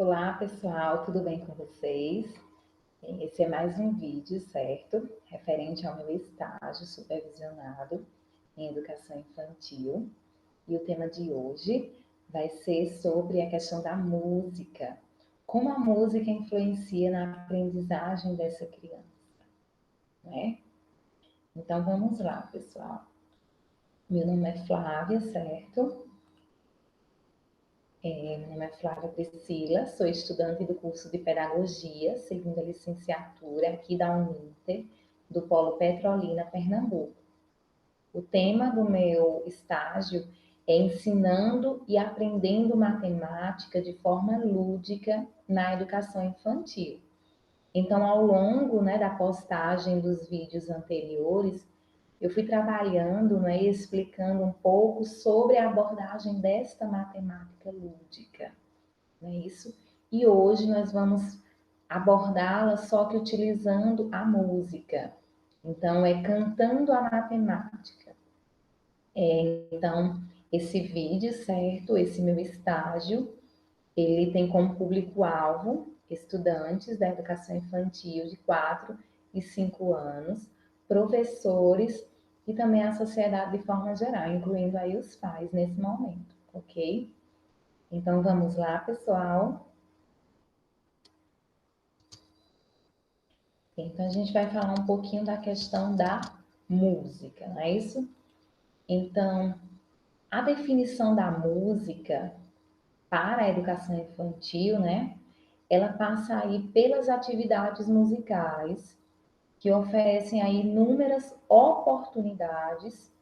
Olá, pessoal, tudo bem com vocês? Esse é mais um vídeo, certo? Referente ao meu estágio supervisionado em educação infantil. E o tema de hoje vai ser sobre a questão da música. Como a música influencia na aprendizagem dessa criança, né? Então vamos lá, pessoal. Meu nome é Flávia, certo? Meu nome é Flávia Priscila, sou estudante do curso de Pedagogia, segunda licenciatura aqui da Uninter, do Polo Petrolina, Pernambuco. O tema do meu estágio é ensinando e aprendendo matemática de forma lúdica na educação infantil. Então, ao longo, da postagem dos vídeos anteriores, eu fui trabalhando, e explicando um pouco sobre a abordagem desta matemática lúdica, não é isso? E hoje nós vamos abordá-la só que utilizando a música. Então, é cantando a matemática. Então, esse vídeo, certo? Esse meu estágio, ele tem como público-alvo estudantes da educação infantil de 4 e 5 anos, professores e também a sociedade de forma geral, incluindo aí os pais nesse momento, ok? Então vamos lá, pessoal. Então a gente vai falar um pouquinho da questão da música, não é isso? Então, a definição da música para a educação infantil, né? Ela passa aí pelas atividades musicais que oferecem aí inúmeras oportunidades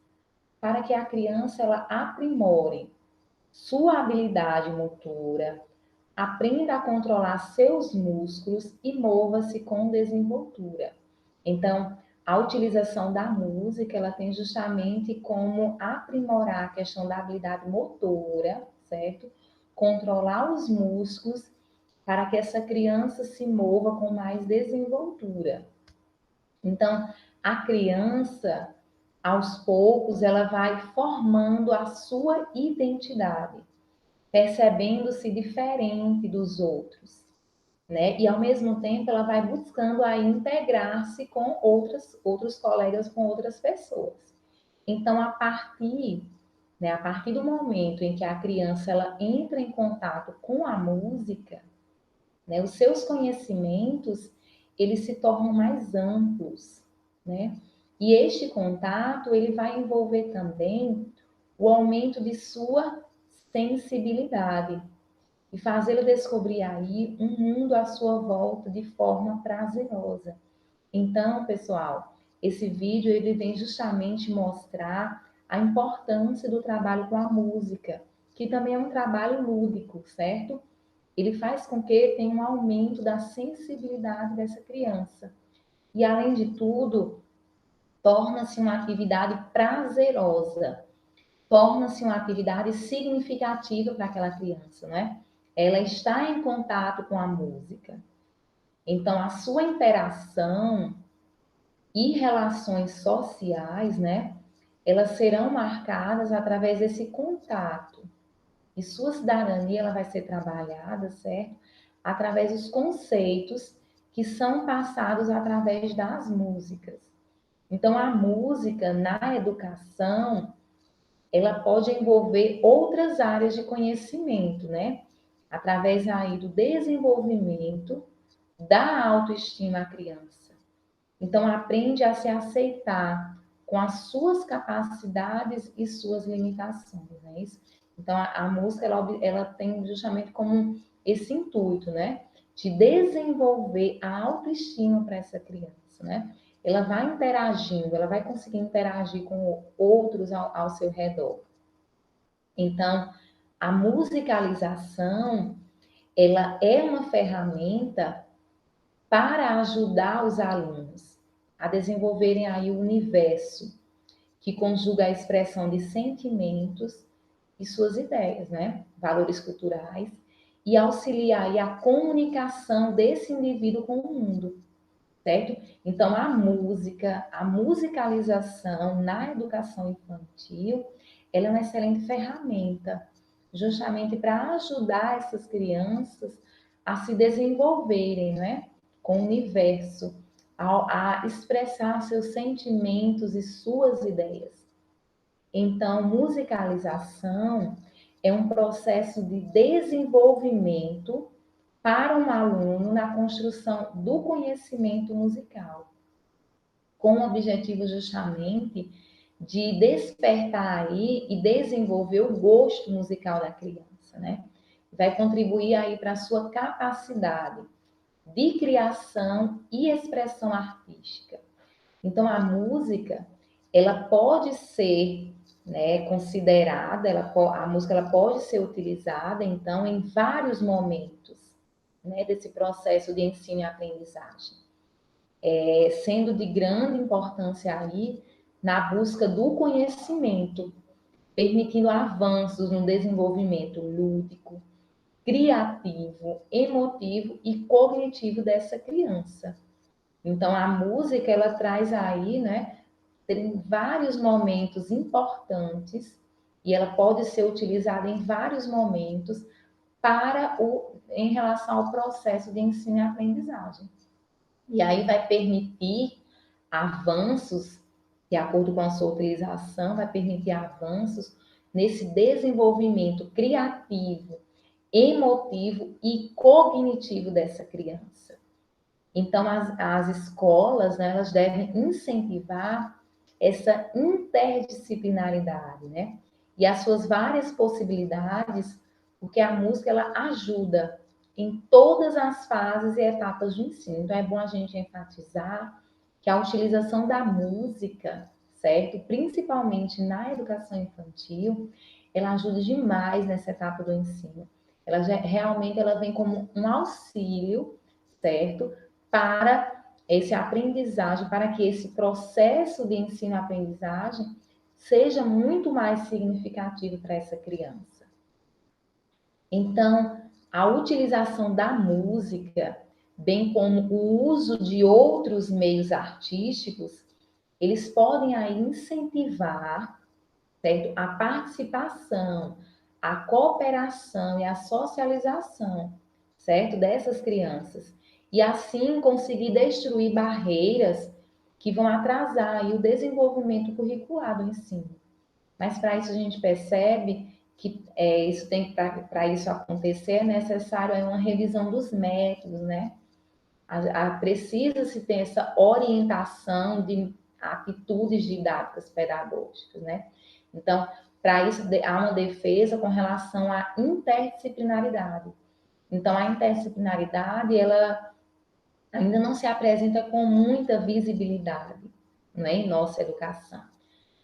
para que a criança ela aprimore sua habilidade motora, aprenda a controlar seus músculos e mova-se com desenvoltura. Então, a utilização da música, ela tem justamente como aprimorar a questão da habilidade motora, certo? Controlar os músculos para que essa criança se mova com mais desenvoltura. Então, a criança, aos poucos, ela vai formando a sua identidade, percebendo-se diferente dos outros, né? E ao mesmo tempo ela vai buscando aí integrar-se com outros colegas, com outras pessoas. Então, a partir do momento em que a criança ela entra em contato com a música, né, os seus conhecimentos eles se tornam mais amplos, né? E este contato ele vai envolver também o aumento de sua sensibilidade e fazê-lo descobrir aí um mundo à sua volta de forma prazerosa. Então, pessoal, esse vídeo ele vem justamente mostrar a importância do trabalho com a música, que também é um trabalho lúdico, certo? Ele faz com que tenha um aumento da sensibilidade dessa criança. E, além de tudo, torna-se uma atividade prazerosa, torna-se uma atividade significativa para aquela criança, né? Ela está em contato com a música. Então, a sua interação e relações sociais, né? Elas serão marcadas através desse contato. E sua cidadania ela vai ser trabalhada, certo? Através dos conceitos que são passados através das músicas. Então, a música na educação, ela pode envolver outras áreas de conhecimento, né? Através aí do desenvolvimento da autoestima à criança. Então, aprende a se aceitar com as suas capacidades e suas limitações, não é isso? Então, a música, ela tem justamente como esse intuito, né? De desenvolver a autoestima para essa criança, né? Ela vai interagindo, ela vai conseguir interagir com outros ao seu redor. Então, a musicalização, ela é uma ferramenta para ajudar os alunos a desenvolverem aí o universo que conjuga a expressão de sentimentos e suas ideias, né? Valores culturais e auxiliar aí a comunicação desse indivíduo com o mundo, certo? Então, a música, a musicalização na educação infantil, ela é uma excelente ferramenta, justamente para ajudar essas crianças a se desenvolverem, né, com o universo, a expressar seus sentimentos e suas ideias. Então, musicalização é um processo de desenvolvimento para um aluno na construção do conhecimento musical, com o objetivo justamente de despertar aí e desenvolver o gosto musical da criança, né? Vai contribuir aí para a sua capacidade de criação e expressão artística. Então, a música, ela pode ser, né, considerada, a música ela pode ser utilizada, então, em vários momentos, né, desse processo de ensino e aprendizagem, sendo de grande importância aí na busca do conhecimento, permitindo avanços no desenvolvimento lúdico, criativo, emotivo e cognitivo dessa criança. Então, a música, ela traz aí, né, tem vários momentos importantes e ela pode ser utilizada em vários momentos em relação ao processo de ensino e aprendizagem. E aí vai permitir avanços, de acordo com a sua utilização, vai permitir avanços nesse desenvolvimento criativo, emotivo e cognitivo dessa criança. Então, as escolas, né, elas devem incentivar essa interdisciplinaridade, né? E as suas várias possibilidades, porque a música, ela ajuda em todas as fases e etapas do ensino. Então, é bom a gente enfatizar que a utilização da música, certo? Principalmente na educação infantil, ela ajuda demais nessa etapa do ensino. Realmente ela vem como um auxílio, certo? Para esse aprendizagem, para que esse processo de ensino-aprendizagem seja muito mais significativo para essa criança. Então, a utilização da música, bem como o uso de outros meios artísticos, eles podem aí incentivar, certo? A participação, a cooperação e a socialização, certo? Dessas crianças. E assim conseguir destruir barreiras que vão atrasar aí o desenvolvimento curricular do ensino. Mas para isso a gente percebe que para isso acontecer é necessário uma revisão dos métodos, né? Precisa-se ter essa orientação de atitudes didáticas pedagógicas, né? Então, para isso há uma defesa com relação à interdisciplinaridade. Então, a interdisciplinaridade, ela ainda não se apresenta com muita visibilidade, né, em nossa educação,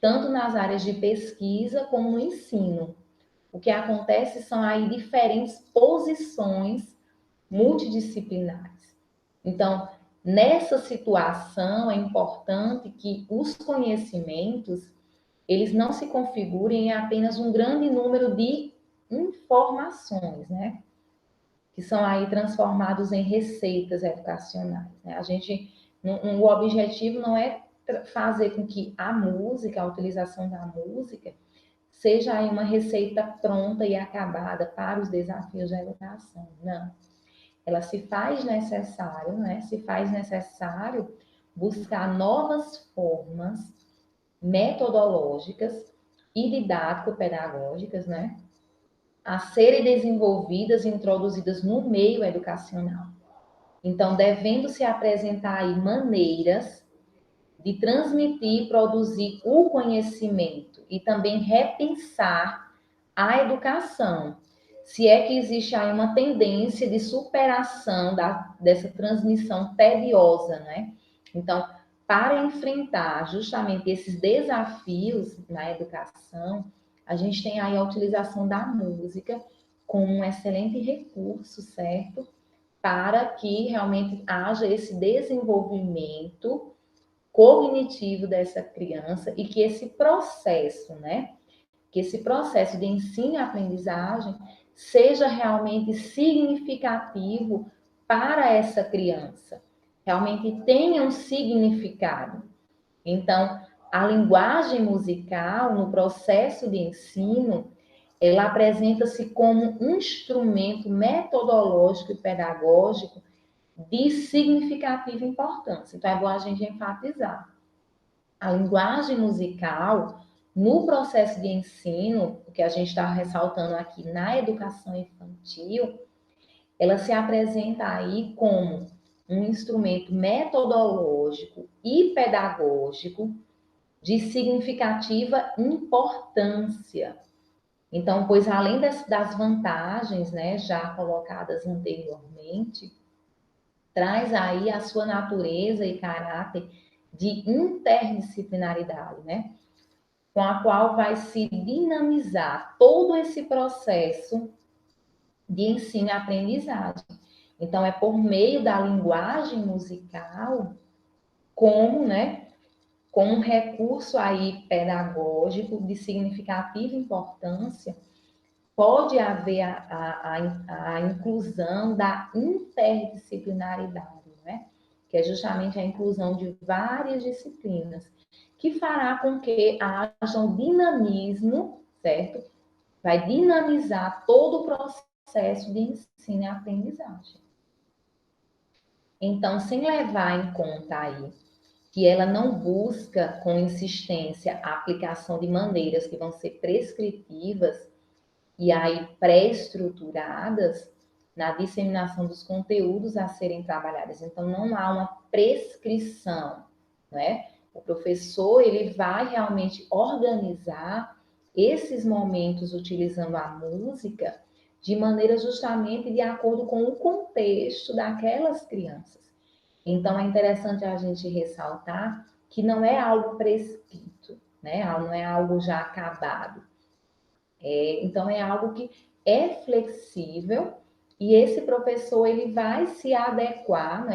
tanto nas áreas de pesquisa como no ensino. O que acontece são aí diferentes posições multidisciplinares. Então, nessa situação, é importante que os conhecimentos, eles não se configurem em apenas um grande número de informações, né? Que são aí transformados em receitas educacionais, né? O objetivo não é fazer com que a música, a utilização da música, seja aí uma receita pronta e acabada para os desafios da educação. Não. Ela se faz necessário, né? Se faz necessário buscar novas formas metodológicas e didático-pedagógicas, né? A serem desenvolvidas e introduzidas no meio educacional. Então, devendo se apresentar aí maneiras de transmitir e produzir o conhecimento e também repensar a educação. Se é que existe aí uma tendência de superação dessa transmissão tediosa, né? Então, para enfrentar justamente esses desafios na educação, a gente tem aí a utilização da música como um excelente recurso, certo? Para que realmente haja esse desenvolvimento cognitivo dessa criança e que esse processo, né? Que esse processo de ensino e aprendizagem seja realmente significativo para essa criança, realmente tenha um significado. Então, a linguagem musical no processo de ensino, ela apresenta-se como um instrumento metodológico e pedagógico de significativa importância. Então, é bom a gente enfatizar. A linguagem musical, no processo de ensino, o que a gente está ressaltando aqui na educação infantil, ela se apresenta aí como um instrumento metodológico e pedagógico de significativa importância. Então, pois além das vantagens, né, já colocadas anteriormente, traz aí a sua natureza e caráter de interdisciplinaridade, né, com a qual vai se dinamizar todo esse processo de ensino e aprendizagem. Então, é por meio da linguagem musical, como, né, com um recurso aí pedagógico de significativa importância, pode haver a inclusão da interdisciplinaridade, né? Que é justamente a inclusão de várias disciplinas, que fará com que haja um dinamismo, certo? Vai dinamizar todo o processo de ensino e aprendizagem. Então, sem levar em conta aí que ela não busca com insistência a aplicação de maneiras que vão ser prescritivas e aí pré-estruturadas na disseminação dos conteúdos a serem trabalhados. Então, não há uma prescrição, né? O professor, ele vai realmente organizar esses momentos utilizando a música de maneira justamente de acordo com o contexto daquelas crianças. Então, é interessante a gente ressaltar que não é algo prescrito, né? Não é algo já acabado. Então, é algo que é flexível e esse professor ele vai se adequar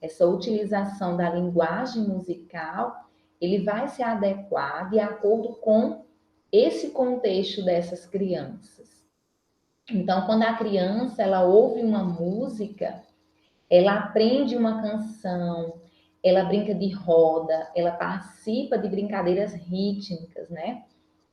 essa utilização da linguagem musical, ele vai se adequar de acordo com esse contexto dessas crianças. Então, quando a criança ela ouve uma música, ela aprende uma canção, ela brinca de roda, ela participa de brincadeiras rítmicas, né?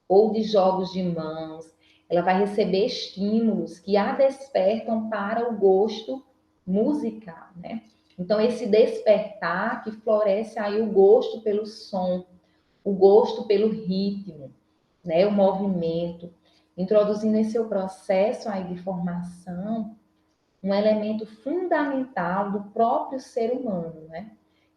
Ou de jogos de mãos, ela vai receber estímulos que a despertam para o gosto musical, né? Então, esse despertar que floresce aí o gosto pelo som, o gosto pelo ritmo, né? O movimento, introduzindo em seu processo aí de formação um elemento fundamental do próprio ser humano, né?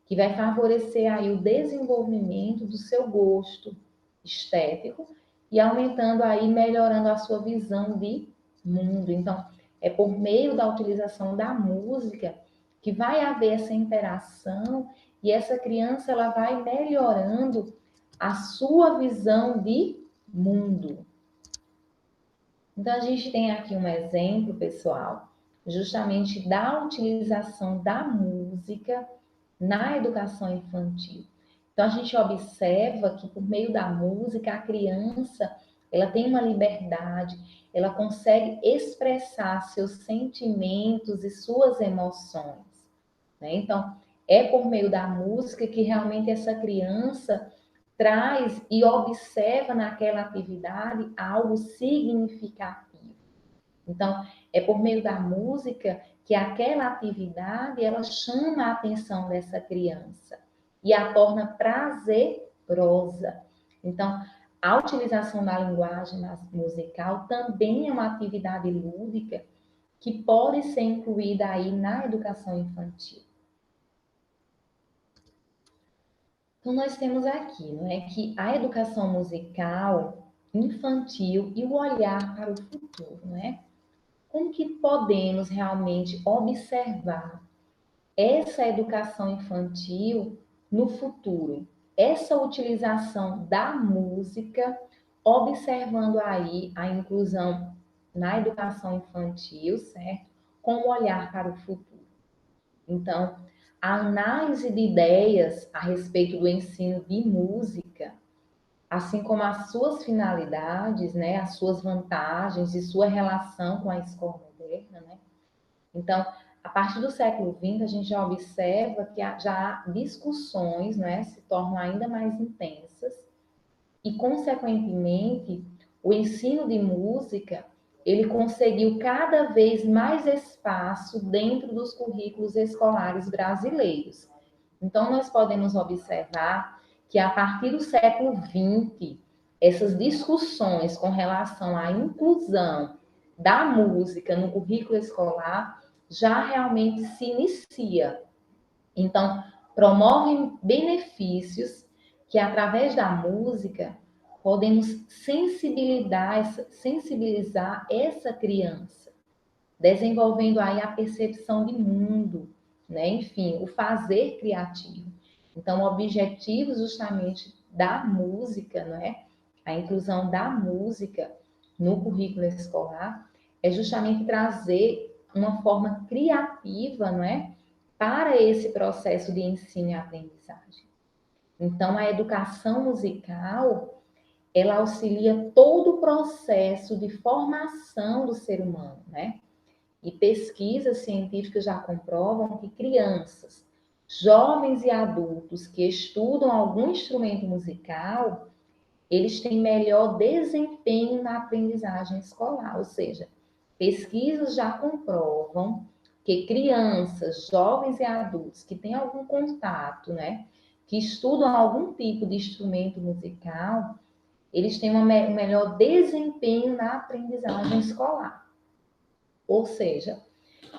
Que vai favorecer aí o desenvolvimento do seu gosto estético e aumentando aí, melhorando a sua visão de mundo. Então, é por meio da utilização da música que vai haver essa interação e essa criança ela vai melhorando a sua visão de mundo. Então, a gente tem aqui um exemplo, pessoal, justamente da utilização da música na educação infantil. Então, a gente observa que, por meio da música, a criança ela tem uma liberdade, ela consegue expressar seus sentimentos e suas emoções, né? Então, é por meio da música que realmente essa criança traz e observa naquela atividade algo significativo. Então, é por meio da música que aquela atividade ela chama a atenção dessa criança e a torna prazerosa. Então, a utilização da linguagem musical também é uma atividade lúdica que pode ser incluída aí na educação infantil. Então, nós temos aqui, não é, que a educação musical infantil e o olhar para o futuro, não é? Como que podemos realmente observar essa educação infantil no futuro? Essa utilização da música, observando aí a inclusão na educação infantil, certo? Com o olhar para o futuro. Então, a análise de ideias a respeito do ensino de música, assim como as suas finalidades, né, as suas vantagens e sua relação com a escola moderna, né? Então, a partir do século XX, a gente já observa que já há discussões, né, se tornam ainda mais intensas e, consequentemente, o ensino de música, ele conseguiu cada vez mais espaço dentro dos currículos escolares brasileiros. Então, nós podemos observar que a partir do século XX, essas discussões com relação à inclusão da música no currículo escolar já realmente se inicia. Então, promovem benefícios que, através da música, podemos sensibilizar essa criança, desenvolvendo aí a percepção de mundo, né? Enfim, o fazer criativo. Então, o objetivo justamente da música, não é? A inclusão da música no currículo escolar é justamente trazer uma forma criativa, não é? Para esse processo de ensino e aprendizagem. Então, a educação musical, ela auxilia todo o processo de formação do ser humano, né? E pesquisas científicas já comprovam que crianças, jovens e adultos que estudam algum instrumento musical, eles têm melhor desempenho na aprendizagem escolar, ou seja, pesquisas já comprovam que crianças, jovens e adultos que têm algum contato, né, que estudam algum tipo de instrumento musical, eles têm um melhor desempenho na aprendizagem escolar. Ou seja,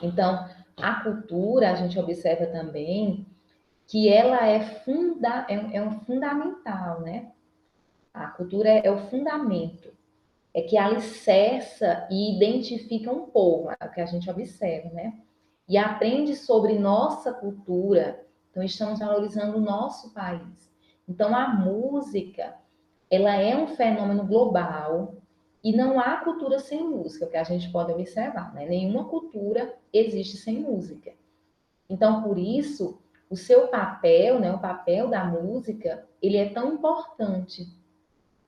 então, a cultura, a gente observa também que ela é um fundamental, né? A cultura é o fundamento, é que alicerça e identifica um povo, é o que a gente observa, né? E aprende sobre nossa cultura, então estamos valorizando o nosso país. Então, a música, ela é um fenômeno global e não há cultura sem música, o que a gente pode observar, né? Nenhuma cultura existe sem música. Então, por isso, o seu papel, né, o papel da música, ele é tão importante,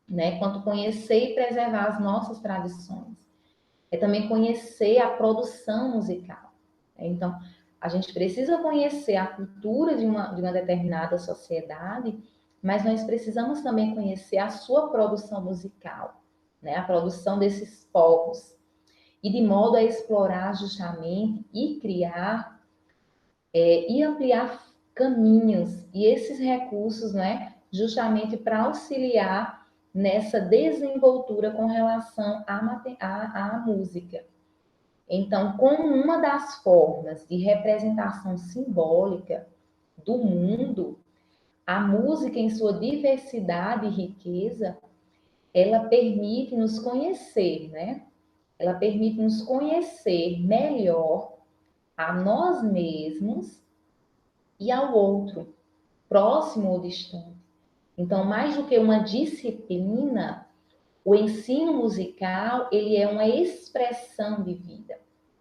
né, quanto conhecer e preservar as nossas tradições. É também conhecer a produção musical. Então, a gente precisa conhecer a cultura de uma determinada sociedade, mas nós precisamos também conhecer a sua produção musical, né, a produção desses povos, e de modo a explorar justamente e criar e ampliar caminhos e esses recursos, né, justamente para auxiliar nessa desenvoltura com relação à música. Então, como uma das formas de representação simbólica do mundo, a música, em sua diversidade e riqueza, ela permite nos conhecer, né? Ela permite nos conhecer melhor a nós mesmos e ao outro, próximo ou distante. Então, mais do que uma disciplina, o ensino musical, ele é uma expressão de vida.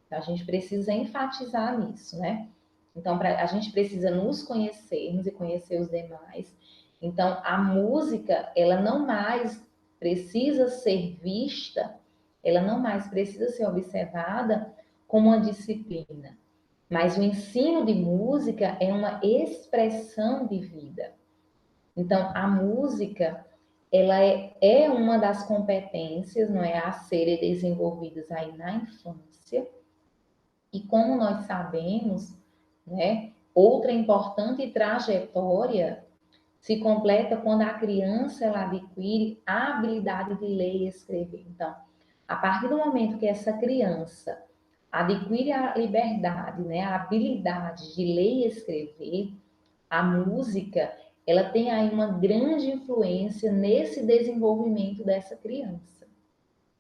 Então, a gente precisa enfatizar nisso, né? Então, a gente precisa nos conhecermos e conhecer os demais. Então, a música, ela não mais precisa ser vista, ela não mais precisa ser observada como uma disciplina. Mas o ensino de música é uma expressão de vida. Então, a música, ela é uma das competências, não é, a serem desenvolvidas aí na infância. E como nós sabemos, né, outra importante trajetória se completa quando a criança ela adquire a habilidade de ler e escrever. Então, a partir do momento que essa criança adquire a liberdade, né, a habilidade de ler e escrever, a música, ela tem aí uma grande influência nesse desenvolvimento dessa criança.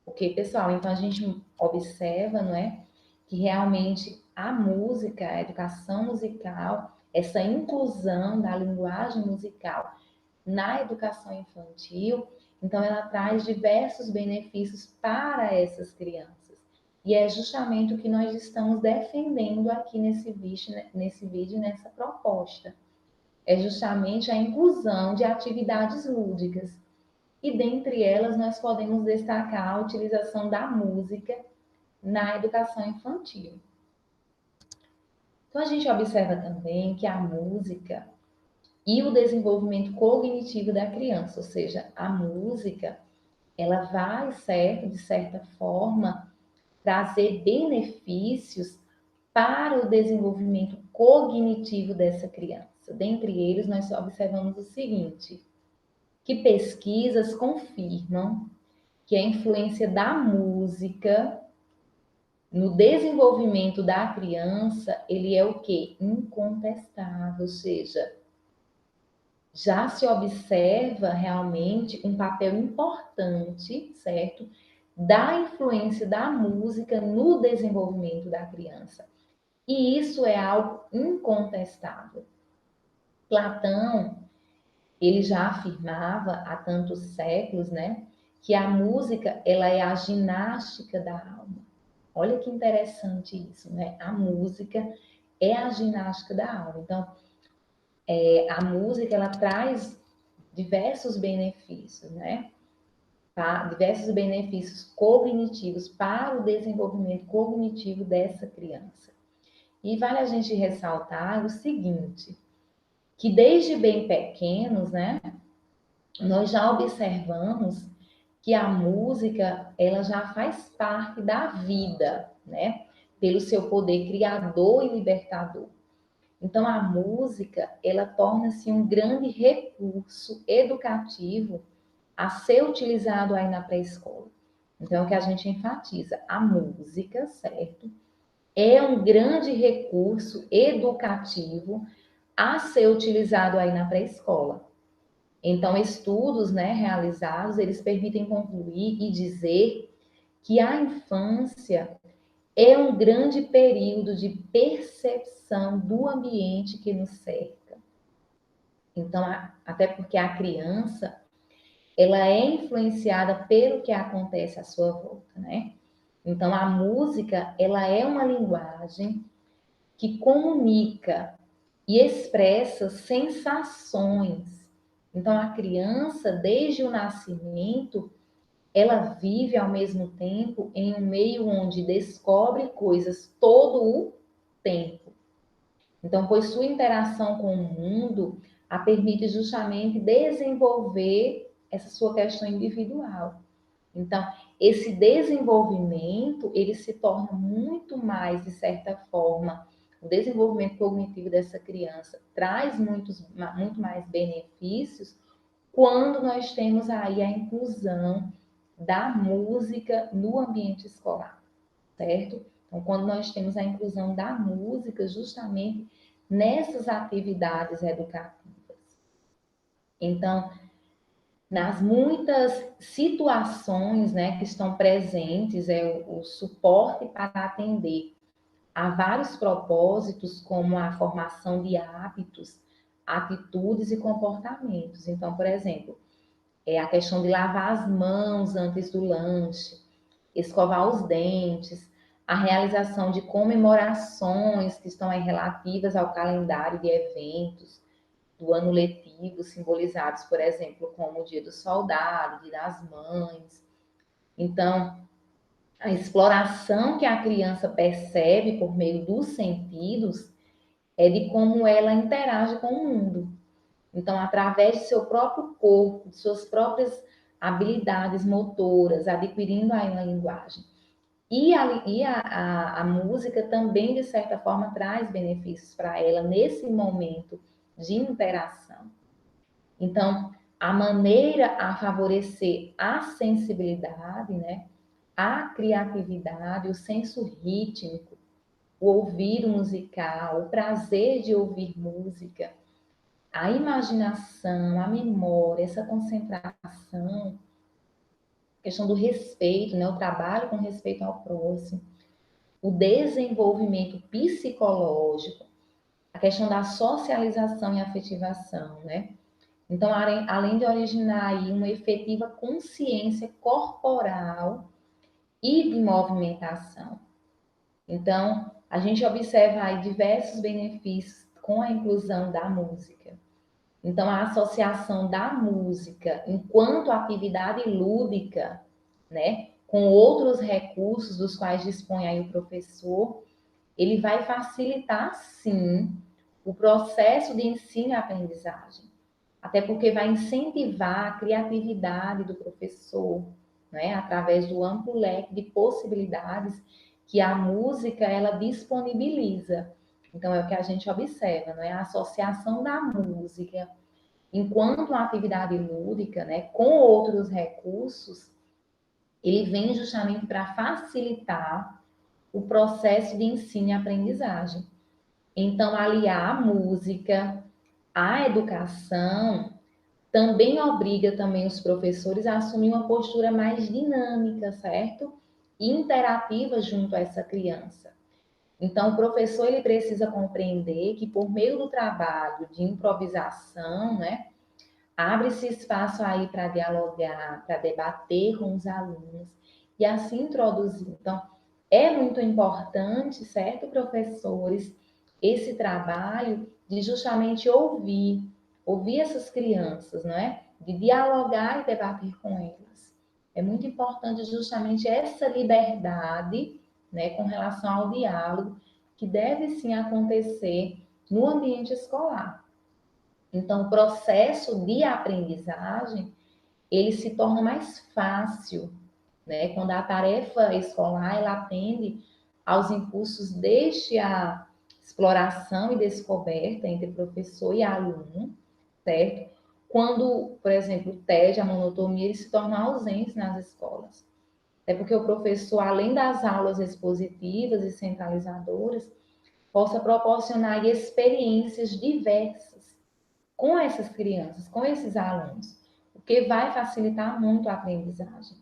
Ok, pessoal? Então a gente observa, não é, que realmente a música, a educação musical, essa inclusão da linguagem musical na educação infantil, então ela traz diversos benefícios para essas crianças. E é justamente o que nós estamos defendendo aqui nesse vídeo, nessa proposta. É justamente a inclusão de atividades lúdicas. E dentre elas, nós podemos destacar a utilização da música na educação infantil. Então, a gente observa também que a música e o desenvolvimento cognitivo da criança, ou seja, a música, ela vai, certo, de certa forma, trazer benefícios para o desenvolvimento cognitivo dessa criança. Dentre eles, nós observamos o seguinte, que pesquisas confirmam que a influência da música no desenvolvimento da criança, ele é o quê? Incontestável, ou seja, já se observa realmente um papel importante, certo? Da influência da música no desenvolvimento da criança. E isso é algo incontestável. Platão, ele já afirmava há tantos séculos, né, que a música, ela é a ginástica da alma. Olha que interessante isso, né? A música é a ginástica da alma. Então, a música, ela traz diversos benefícios, né? Diversos benefícios cognitivos para o desenvolvimento cognitivo dessa criança. E vale a gente ressaltar o seguinte, que desde bem pequenos, né, nós já observamos que a música, ela já faz parte da vida, né, pelo seu poder criador e libertador. Então, a música, ela torna-se um grande recurso educativo a ser utilizado aí na pré-escola. Então, é o que a gente enfatiza, a música, certo? É um grande recurso educativo a ser utilizado aí na pré-escola. Então, estudos, né, realizados, eles permitem concluir e dizer que a infância é um grande período de percepção do ambiente que nos cerca. Então, até porque a criança, ela é influenciada pelo que acontece à sua volta, né? Então, a música, ela é uma linguagem que comunica e expressa sensações. Então, a criança, desde o nascimento, ela vive ao mesmo tempo em um meio onde descobre coisas todo o tempo. Então, pois sua interação com o mundo a permite justamente desenvolver essa sua questão individual. Então, esse desenvolvimento, ele se torna muito mais, de certa forma, o desenvolvimento cognitivo dessa criança traz muito mais benefícios quando nós temos aí a inclusão da música no ambiente escolar, certo? Então, quando nós temos a inclusão da música justamente nessas atividades educativas. Então, nas muitas situações, né, que estão presentes, o suporte para atender a vários propósitos, como a formação de hábitos, atitudes e comportamentos. Então, por exemplo, a questão de lavar as mãos antes do lanche, escovar os dentes, a realização de comemorações que estão aí relativas ao calendário de eventos do ano letivo, simbolizados, por exemplo, como o Dia do Soldado, Dia das Mães. Então, a exploração que a criança percebe por meio dos sentidos é de como ela interage com o mundo. Então, através de seu próprio corpo, de suas próprias habilidades motoras, adquirindo aí uma linguagem. A música também, de certa forma, traz benefícios para ela nesse momento de interação. Então, a maneira a favorecer a sensibilidade, né, a criatividade, o senso rítmico, o ouvido musical, o prazer de ouvir música, a imaginação, a memória, essa concentração, a questão do respeito, né, o trabalho com respeito ao próximo, o desenvolvimento psicológico, a questão da socialização e afetivação, né? Então, além de originar aí uma efetiva consciência corporal e de movimentação. Então, a gente observa aí diversos benefícios com a inclusão da música. Então, a associação da música enquanto atividade lúdica, né, com outros recursos dos quais dispõe aí o professor, ele vai facilitar, sim, o processo de ensino e aprendizagem. Até porque vai incentivar a criatividade do professor, né? Através do amplo leque de possibilidades que a música ela disponibiliza. Então é o que a gente observa, não é? A associação da música enquanto uma atividade lúdica, né, com outros recursos, ele vem justamente para facilitar o processo de ensino e aprendizagem. Então, aliar a música à educação também obriga também os professores a assumir uma postura mais dinâmica, certo? E interativa junto a essa criança. Então, o professor ele precisa compreender que por meio do trabalho de improvisação, né, abre-se espaço aí para dialogar, para debater com os alunos e assim introduzir. Então, é muito importante, certo, professores, esse trabalho de justamente ouvir essas crianças, não é? De dialogar e debater com elas. É muito importante justamente essa liberdade, né, com relação ao diálogo, que deve sim acontecer no ambiente escolar. Então, o processo de aprendizagem, ele se torna mais fácil, né? Quando a tarefa escolar, ela atende aos impulsos desde a exploração e descoberta entre professor e aluno, certo? Quando, por exemplo, o tédio, a monotonia, eles se tornam ausentes nas escolas. É porque o professor, além das aulas expositivas e centralizadoras, possa proporcionar experiências diversas com essas crianças, com esses alunos, o que vai facilitar muito a aprendizagem.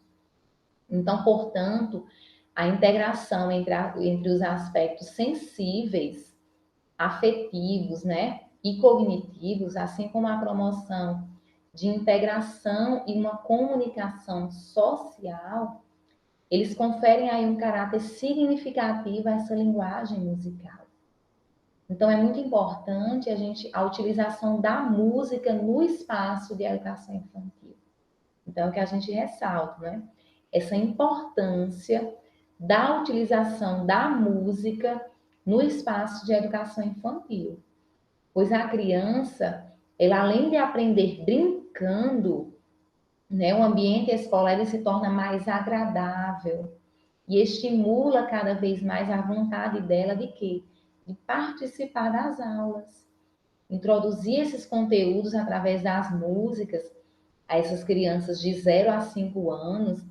Então, portanto, a integração entre os aspectos sensíveis, afetivos, né, e cognitivos, assim como a promoção de integração e uma comunicação social, eles conferem aí um caráter significativo a essa linguagem musical. Então, é muito importante a utilização da música no espaço de educação infantil. Então, é o que a gente ressalta, né? Essa importância da utilização da música no espaço de educação infantil. Pois a criança, ela além de aprender brincando, né, o ambiente escolar ele se torna mais agradável e estimula cada vez mais a vontade dela de quê? De participar das aulas. Introduzir esses conteúdos através das músicas a essas crianças de 0 a 5 anos,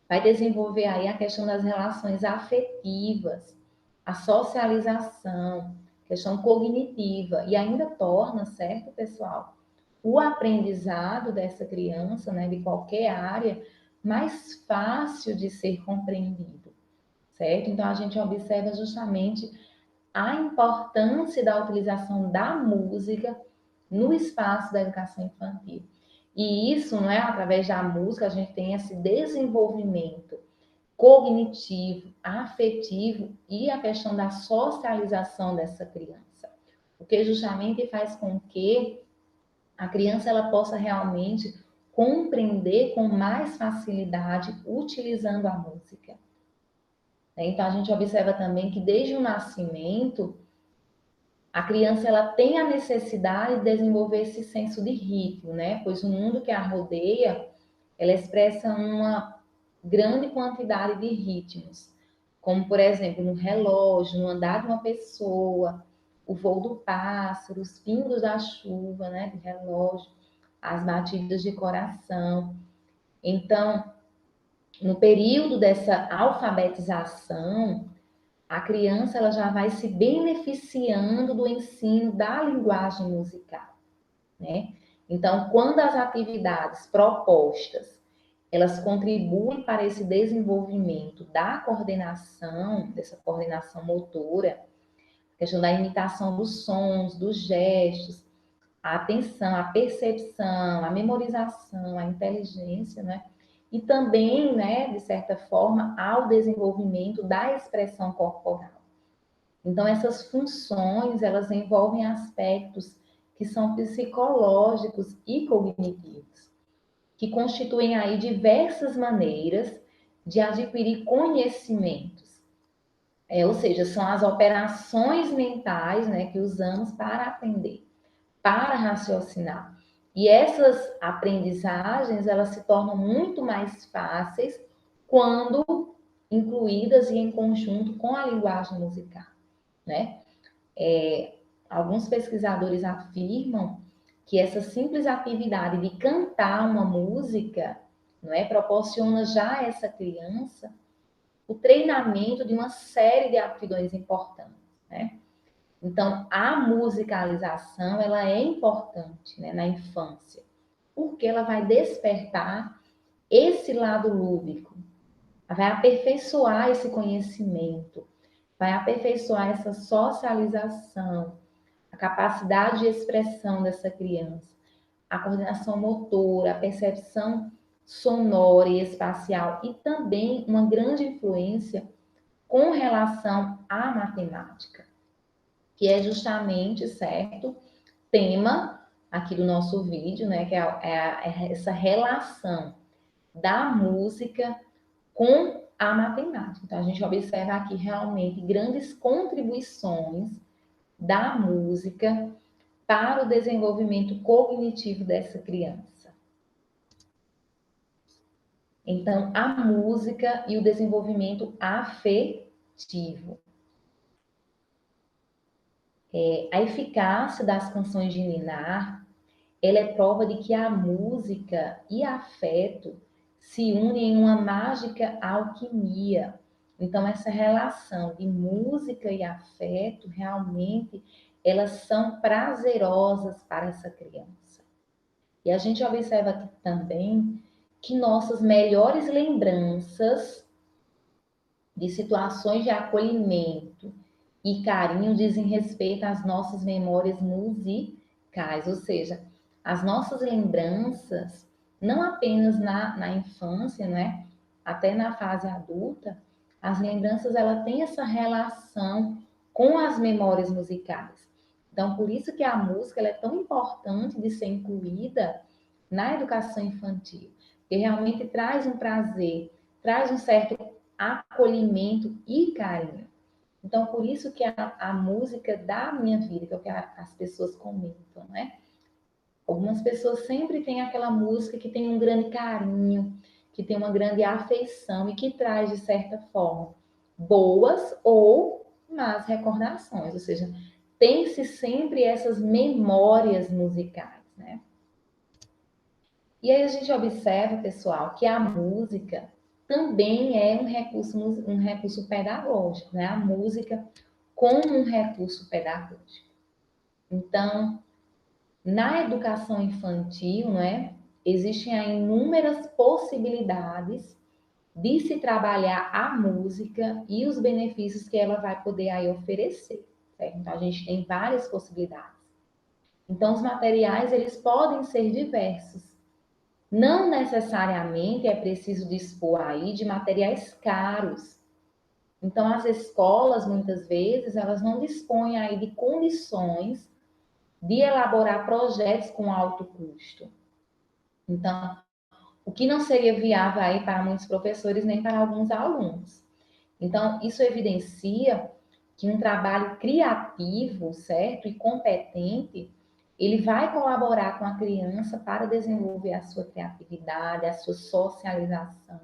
vai desenvolver aí a questão das relações afetivas, a socialização, questão cognitiva, e ainda torna, certo, pessoal, o aprendizado dessa criança, né, de qualquer área, mais fácil de ser compreendido, certo? Então, a gente observa justamente a importância da utilização da música no espaço da educação infantil. E isso, não é através da música, a gente tem esse desenvolvimento cognitivo, afetivo e a questão da socialização dessa criança. O que justamente faz com que a criança ela possa realmente compreender com mais facilidade utilizando a música. Então, a gente observa também que desde o nascimento, a criança ela tem a necessidade de desenvolver esse senso de ritmo, né? Pois o mundo que a rodeia, ela expressa uma grande quantidade de ritmos, como por exemplo no relógio, no andar de uma pessoa, o voo do pássaro, os pingos da chuva, né? Do relógio, as batidas de coração. Então, no período dessa alfabetização, a criança ela já vai se beneficiando do ensino da linguagem musical, né? Então, quando as atividades propostas, elas contribuem para esse desenvolvimento da coordenação, dessa coordenação motora, a questão da imitação dos sons, dos gestos, a atenção, a percepção, a memorização, a inteligência, né? E também, né, de certa forma, ao desenvolvimento da expressão corporal. Então, essas funções, elas envolvem aspectos que são psicológicos e cognitivos, que constituem aí diversas maneiras de adquirir conhecimentos. Ou seja, são as operações mentais, né, que usamos para aprender, para raciocinar. E essas aprendizagens, elas se tornam muito mais fáceis quando incluídas e em conjunto com a linguagem musical, né? Alguns pesquisadores afirmam que essa simples atividade de cantar uma música, não é, proporciona já a essa criança o treinamento de uma série de aptidões importantes, né? Então, a musicalização, ela é importante, né, na infância, porque ela vai despertar esse lado lúdico, vai aperfeiçoar esse conhecimento, vai aperfeiçoar essa socialização, a capacidade de expressão dessa criança, a coordenação motora, a percepção sonora e espacial e também uma grande influência com relação à matemática, que é justamente, certo, tema aqui do nosso vídeo, né, que é essa relação da música com a matemática. Então, a gente observa aqui realmente grandes contribuições da música para o desenvolvimento cognitivo dessa criança. Então, a música e o desenvolvimento afetivo. A eficácia das canções de Ninar, ela é prova de que a música e afeto se unem em uma mágica alquimia. Então, essa relação de música e afeto, realmente, elas são prazerosas para essa criança. E a gente observa aqui também que nossas melhores lembranças de situações de acolhimento e carinho dizem respeito às nossas memórias musicais, ou seja, as nossas lembranças, não apenas na infância, né? Até na fase adulta, as lembranças ela tem essa relação com as memórias musicais. Então, por isso que a música ela é tão importante de ser incluída na educação infantil, porque realmente traz um prazer, traz um certo acolhimento e carinho. Então, por isso que a música da minha vida, que é o que as pessoas comentam, né? Algumas pessoas sempre têm aquela música que tem um grande carinho, que tem uma grande afeição e que traz, de certa forma, boas ou más recordações, ou seja, tem-se sempre essas memórias musicais, né? E aí a gente observa, pessoal, que a música também é um recurso pedagógico, né? A música como um recurso pedagógico. Então, na educação infantil, né, existem aí inúmeras possibilidades de se trabalhar a música e os benefícios que ela vai poder aí oferecer, certo? Então, a gente tem várias possibilidades. Então, os materiais, eles podem ser diversos. Não necessariamente é preciso dispor aí de materiais caros. Então, as escolas, muitas vezes, elas não dispõem aí de condições de elaborar projetos com alto custo. Então, o que não seria viável aí para muitos professores nem para alguns alunos. Então, isso evidencia que um trabalho criativo, certo, e competente, ele vai colaborar com a criança para desenvolver a sua criatividade, a sua socialização.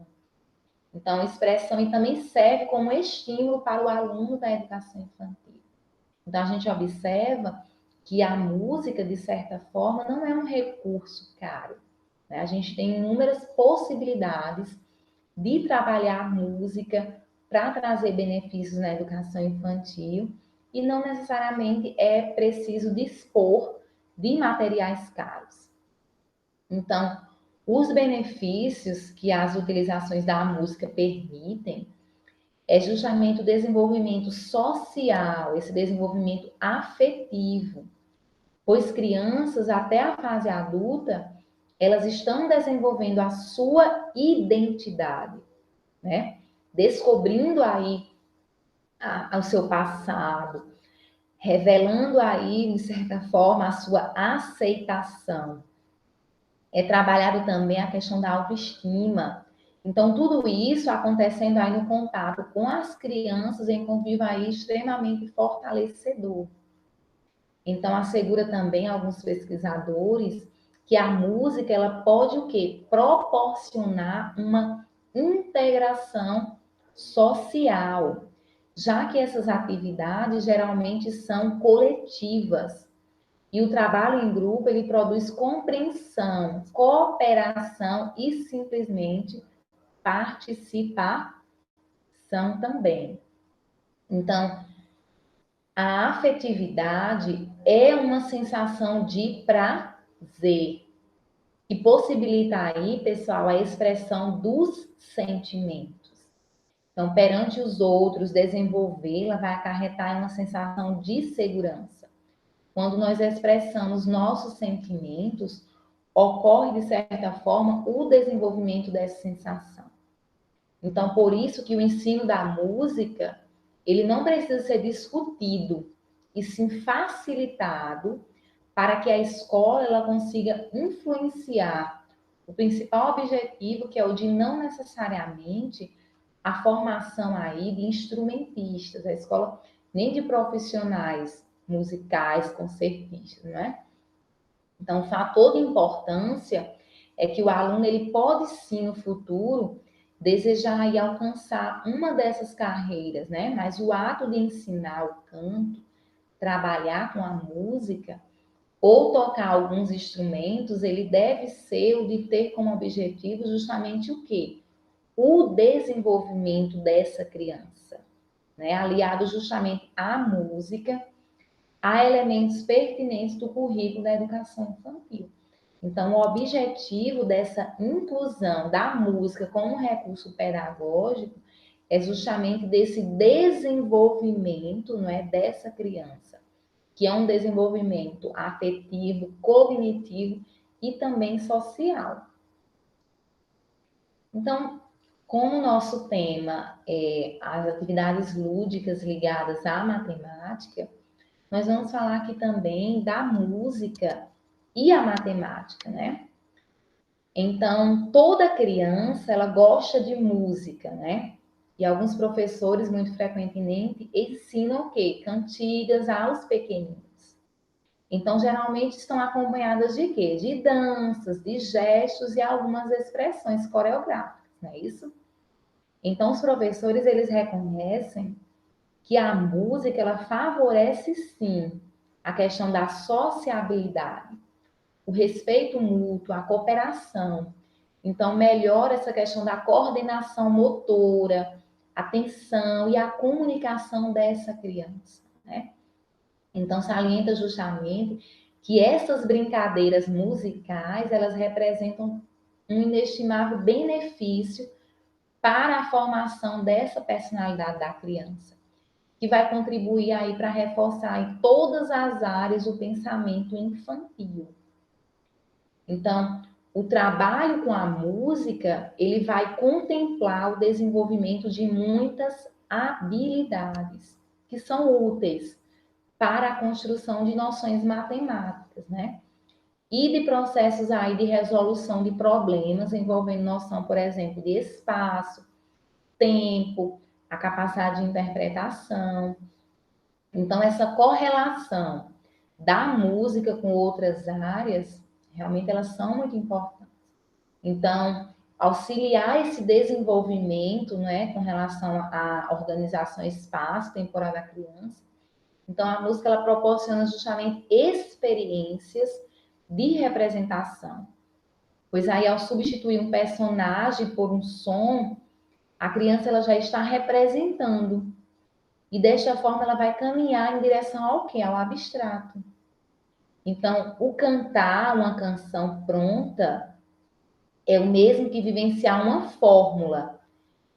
Então, a expressão e também serve como estímulo para o aluno da educação infantil. Então, a gente observa que a música, de certa forma, não é um recurso caro, né? A gente tem inúmeras possibilidades de trabalhar a música para trazer benefícios na educação infantil e não necessariamente é preciso dispor de materiais caros. Então, os benefícios que as utilizações da música permitem é justamente o desenvolvimento social, esse desenvolvimento afetivo, pois crianças até a fase adulta, elas estão desenvolvendo a sua identidade, né? Descobrindo aí o seu passado, revelando aí, de certa forma, a sua aceitação. É trabalhado também a questão da autoestima. Então, tudo isso acontecendo aí no contato com as crianças em convívio aí extremamente fortalecedor. Então, assegura também alguns pesquisadores que a música ela pode o quê? Proporcionar uma integração social, já que essas atividades geralmente são coletivas. E o trabalho em grupo, ele produz compreensão, cooperação e simplesmente participação também. Então, a afetividade é uma sensação de prazer que possibilita aí, pessoal, a expressão dos sentimentos. Então, perante os outros, desenvolvê-la vai acarretar uma sensação de segurança. Quando nós expressamos nossos sentimentos, ocorre, de certa forma, o desenvolvimento dessa sensação. Então, por isso que o ensino da música, ele não precisa ser discutido, e sim facilitado para que a escola ela consiga influenciar o principal objetivo, que é o de não necessariamente a formação aí de instrumentistas, a escola nem de profissionais musicais, concertistas, não é? Então, o fator de importância é que o aluno ele pode sim no futuro desejar e alcançar uma dessas carreiras, né? Mas o ato de ensinar o canto, trabalhar com a música ou tocar alguns instrumentos, ele deve ser o de ter como objetivo justamente o quê? O desenvolvimento dessa criança, né? Aliado justamente à música, a elementos pertinentes do currículo da educação infantil. Então, o objetivo dessa inclusão da música como recurso pedagógico é justamente desse desenvolvimento, não é, dessa criança, que é um desenvolvimento afetivo, cognitivo e também social. Então, como o nosso tema é as atividades lúdicas ligadas à matemática, nós vamos falar aqui também da música e a matemática, né? Então, toda criança, ela gosta de música, né? E alguns professores, muito frequentemente, ensinam o quê? Cantigas aos pequeninos. Então, geralmente estão acompanhadas de quê? De danças, de gestos e algumas expressões coreográficas, não é isso? Então, os professores, eles reconhecem que a música, ela favorece, sim, a questão da sociabilidade, o respeito mútuo, a cooperação. Então, melhora essa questão da coordenação motora, atenção e a comunicação dessa criança, né? Então, salienta justamente que essas brincadeiras musicais, elas representam um inestimável benefício para a formação dessa personalidade da criança, que vai contribuir aí para reforçar em todas as áreas o pensamento infantil. Então, o trabalho com a música, ele vai contemplar o desenvolvimento de muitas habilidades que são úteis para a construção de noções matemáticas, né? E de processos aí de resolução de problemas envolvendo noção, por exemplo, de espaço, tempo, a capacidade de interpretação. Então, essa correlação da música com outras áreas, realmente elas são muito importantes. Então, auxiliar esse desenvolvimento, né, com relação à organização espaço-temporal da criança. Então, a música ela proporciona justamente experiências de representação, pois aí ao substituir um personagem por um som, a criança ela já está representando e desta forma ela vai caminhar em direção ao quê? Ao abstrato. Então, o cantar uma canção pronta é o mesmo que vivenciar uma fórmula,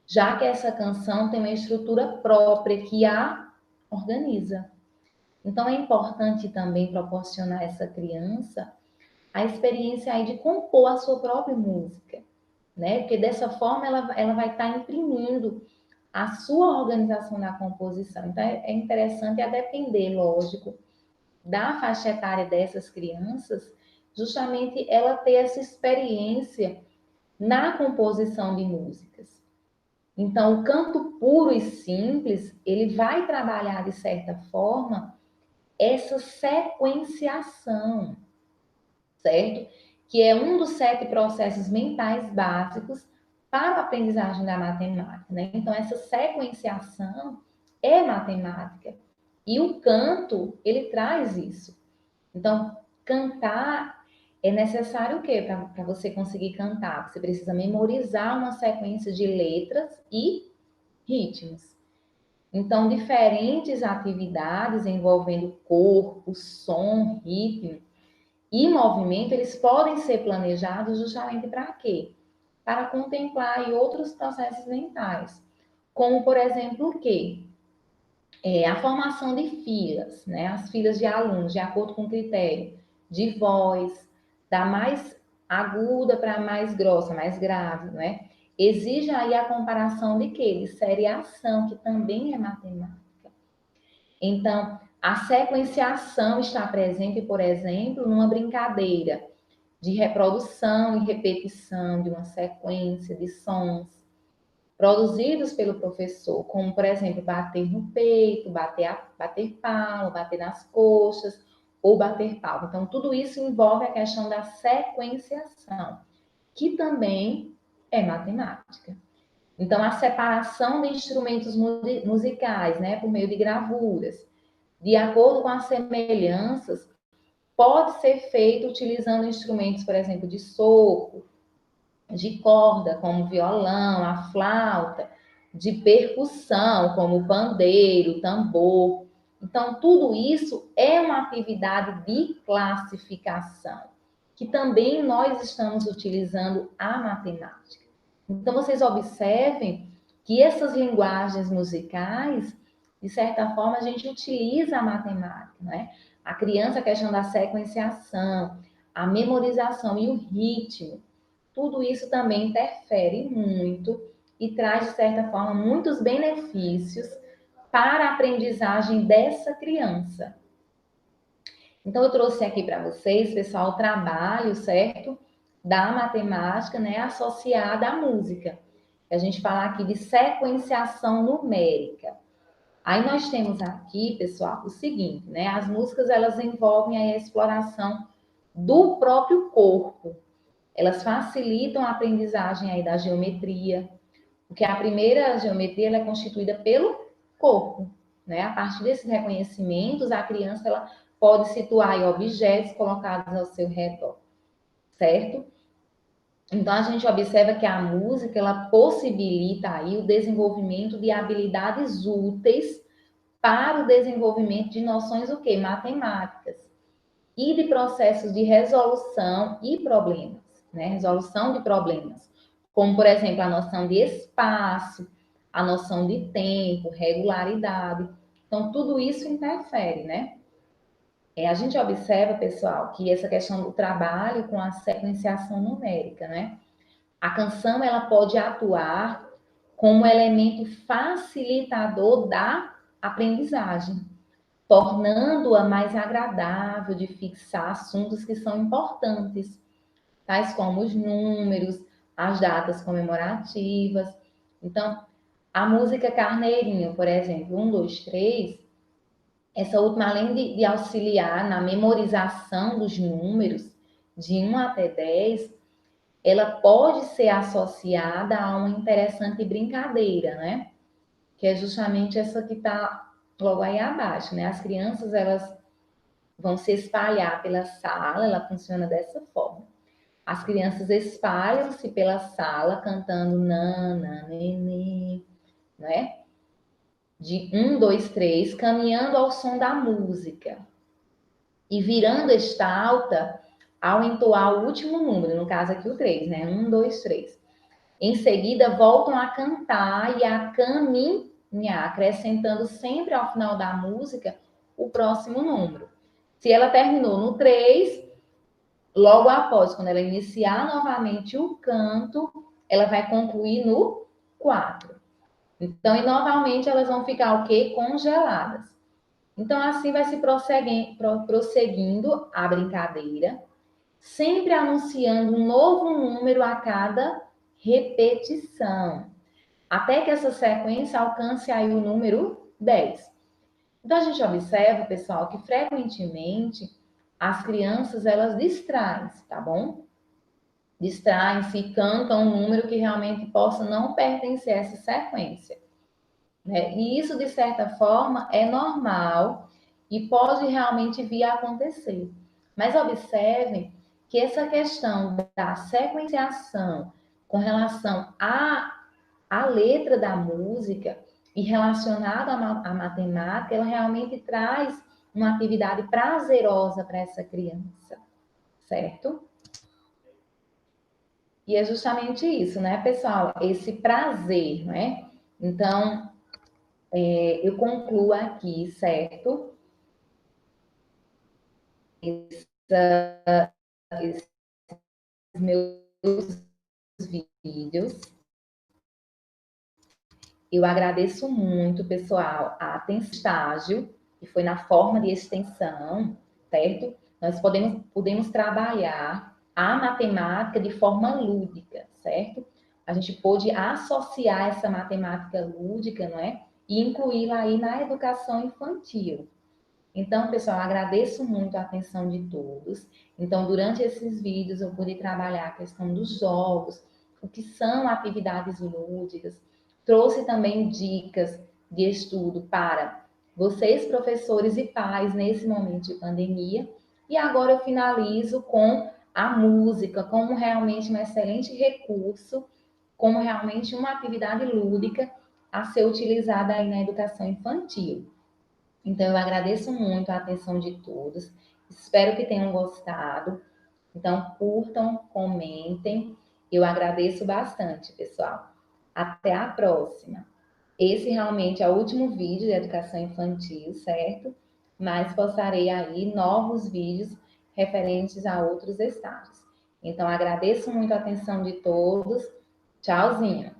já que essa canção tem uma estrutura própria que a organiza. Então, é importante também proporcionar a essa criança a experiência aí de compor a sua própria música, né? Porque dessa forma ela vai estar imprimindo a sua organização na composição. Então, é interessante, a depender, lógico, da faixa etária dessas crianças, justamente ela ter essa experiência na composição de músicas. Então, o canto puro e simples, ele vai trabalhar, de certa forma, essa sequenciação, certo? que é um dos 7 processos mentais básicos para a aprendizagem da matemática, né? Então, essa sequenciação é matemática. E o canto, ele traz isso. Então, cantar é necessário o quê para você conseguir cantar? Você precisa memorizar uma sequência de letras e ritmos. Então, diferentes atividades envolvendo corpo, som, ritmo e movimento, eles podem ser planejados justamente para quê? Para contemplar aí outros processos mentais, como, por exemplo, o quê? A formação de filas, né? As filas de alunos, de acordo com o critério de voz, da mais aguda para a mais grossa, mais grave, né? Exige aí a comparação de quê? De seriação, que também é matemática. Então, a sequenciação está presente, por exemplo, numa brincadeira de reprodução e repetição de uma sequência de sons produzidos pelo professor, como, por exemplo, bater no peito, bater palma, bater nas coxas ou bater palma. Então, tudo isso envolve a questão da sequenciação, que também é matemática. Então, a separação de instrumentos musicais, né, por meio de gravuras, de acordo com as semelhanças, pode ser feito utilizando instrumentos, por exemplo, de sopro, de corda, como o violão, a flauta, de percussão, como o pandeiro, o tambor. Então, tudo isso é uma atividade de classificação, que também nós estamos utilizando a matemática. Então, vocês observem que essas linguagens musicais, de certa forma, a gente utiliza a matemática, né? A criança, a questão da sequenciação, a memorização e o ritmo, tudo isso também interfere muito e traz, de certa forma, muitos benefícios para a aprendizagem dessa criança. Então, eu trouxe aqui para vocês, pessoal, o trabalho, certo? Da matemática, né, associada à música. A gente fala aqui de sequenciação numérica. Aí nós temos aqui, pessoal, o seguinte, né? As músicas, elas envolvem a exploração do próprio corpo. Elas facilitam a aprendizagem aí da geometria, porque a primeira geometria ela é constituída pelo corpo, né? A partir desses reconhecimentos, a criança ela pode situar aí objetos colocados ao seu redor, certo? Então a gente observa que a música ela possibilita aí o desenvolvimento de habilidades úteis para o desenvolvimento de noções o quê? Matemáticas e de processos de resolução e problemas, né? Resolução de problemas, como por exemplo a noção de espaço, a noção de tempo, regularidade. Então tudo isso interfere, né? A gente observa, pessoal, que essa questão do trabalho com a sequenciação numérica, né? A canção ela pode atuar como elemento facilitador da aprendizagem, tornando-a mais agradável de fixar assuntos que são importantes, tais como os números, as datas comemorativas. Então, a música Carneirinho, por exemplo, 1, 2, 3, essa última, além de auxiliar na memorização dos números de 1 até 10, ela pode ser associada a uma interessante brincadeira, né? Que é justamente essa que está logo aí abaixo, né? As crianças, elas vão se espalhar pela sala, ela funciona dessa forma. As crianças espalham-se pela sala cantando nana, nenê, né? De 1, 2, 3, caminhando ao som da música e virando estalta ao entoar o último número, no caso aqui o 3, né? 1, 2, 3. Em seguida, voltam a cantar e a caminhar, acrescentando sempre ao final da música o próximo número. Se ela terminou no 3, logo após, quando ela iniciar novamente o canto, ela vai concluir no 4. Então, e novamente elas vão ficar o quê? Congeladas. Então, assim vai se prosseguindo a brincadeira, sempre anunciando um novo número a cada repetição, até que essa sequência alcance aí o número 10. Então, a gente observa, pessoal, que frequentemente as crianças, elas distraem-se, tá bom? distraem-se e cantam um número que realmente possa não pertencer a essa sequência, né? E isso, de certa forma, é normal e pode realmente vir a acontecer. Mas observem que essa questão da sequenciação com relação à letra da música e relacionada à matemática, ela realmente traz uma atividade prazerosa para essa criança, certo? E é justamente isso, né, pessoal? Esse prazer, né? Então, eu concluo aqui, certo? Esses meus vídeos. Eu agradeço muito, pessoal, a atenção estágio, que foi na forma de extensão, certo? Nós podemos trabalhar a matemática de forma lúdica, certo? A gente pôde associar essa matemática lúdica, não é? E incluí-la aí na educação infantil. Então, pessoal, agradeço muito a atenção de todos. Então, durante esses vídeos, eu pude trabalhar a questão dos jogos, o que são atividades lúdicas, trouxe também dicas de estudo para vocês, professores e pais, nesse momento de pandemia. E agora eu finalizo com a música como realmente um excelente recurso, como realmente uma atividade lúdica a ser utilizada aí na educação infantil. Então, eu agradeço muito a atenção de todos. Espero que tenham gostado. Então, curtam, comentem. Eu agradeço bastante, pessoal. Até a próxima. Esse realmente é o último vídeo de educação infantil, certo? Mas postarei aí novos vídeos referentes a outros estágios. Então, agradeço muito a atenção de todos. Tchauzinho!